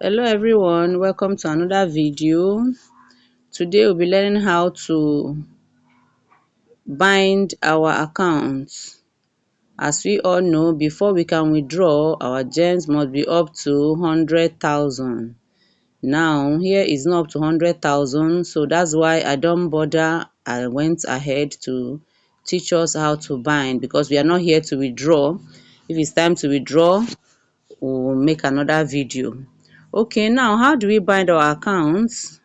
Hello everyone, welcome to another video. Today we'll be learning how to bind our accounts. As we all know, before we can withdraw, our gems must be up to 100,000. Now here is not up to 100,000, so that's why I don't bother. I went ahead to teach us how to bind because we are not here to withdraw. If it's time to withdraw, we'll make another video. Okay, now how do we bind our accounts?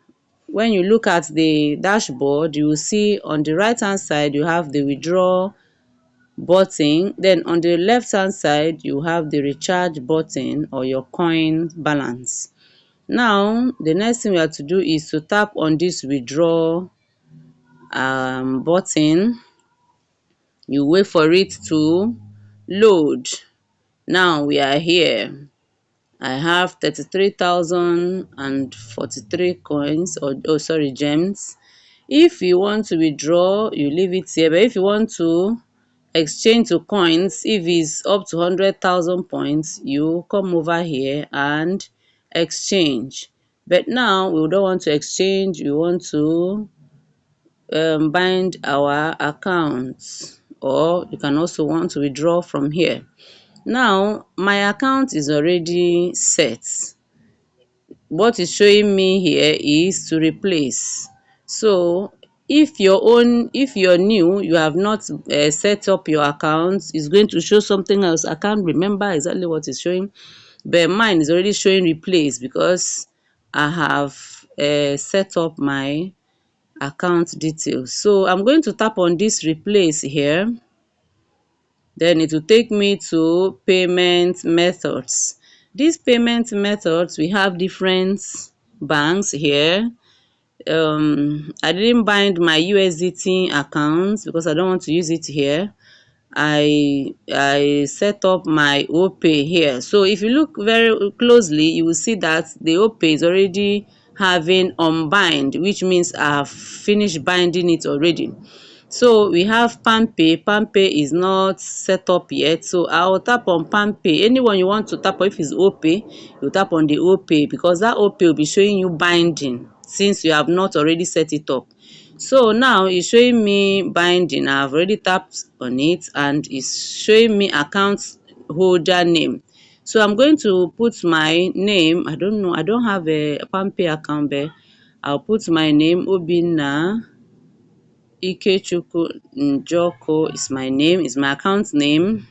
When you look at the dashboard, you will see on the right hand side you have the withdraw button, then on the left hand side you have the recharge button or your coin balance. Now the next thing we have to do is to tap on this withdraw button. You wait for it to load. Now we are here. I have 33,043 coins or gems. If you want to withdraw, you leave it here. But if you want to exchange to coins, if it's up to 100,000 points, you come over here and exchange. But now we don't want to exchange. We want to bind our accounts, or you can also want to withdraw from here. Now my account is already set. What is showing me here is to replace. So if you're new, you have not set up your account, it's going to show something else. I can't remember exactly what it's showing, but mine is already showing replace because I have set up my account details. So I'm going to tap on this replace here. Then it will take me to payment methods. These payment methods, we have different banks here. I didn't bind my USDT account because I don't want to use it here. I set up my OPay here. So if you look very closely, you will see that the OPay is already having unbind, which means I have finished binding it already. So we have palmpay. Palmpay is not set up yet, so I will tap on palmpay. Anyone you want to tap on, if it's OPay, you tap on the OPay because that OPay will be showing you binding since you have not already set it up. So now it's showing me binding. I've already tapped on it and it's showing me account holder name. So I'm going to put my name. I don't know, I don't have a palmpay account, but I'll put my name, Obinna Ikechukwu Njoko is my name, is my account name,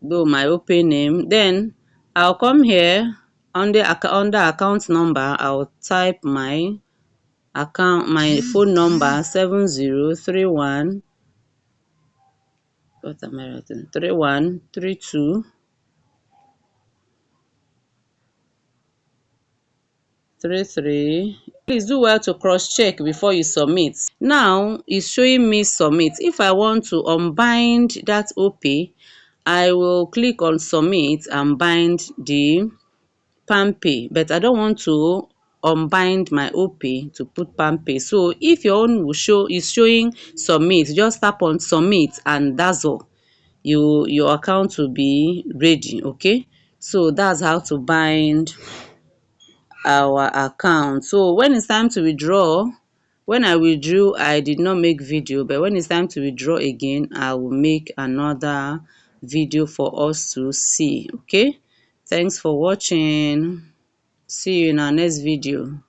though my open name. Then I'll come here under account number. I'll type my phone number 7031 what am I writing? 3132 33. Please do well to cross check before you submit. Now it's showing me submit. If I want to unbind that OPay, I will click on submit and bind the palmpay, but I don't want to unbind my OPay to put palmpay. So if your own is showing submit, just tap on submit and that's all. Your account will be ready. Okay, so that's how to bind our account. So when it's time to withdraw, when I withdrew, I did not make video, but when it's time to withdraw again, I will make another video for us to see. Okay, thanks for watching. See you in our next video.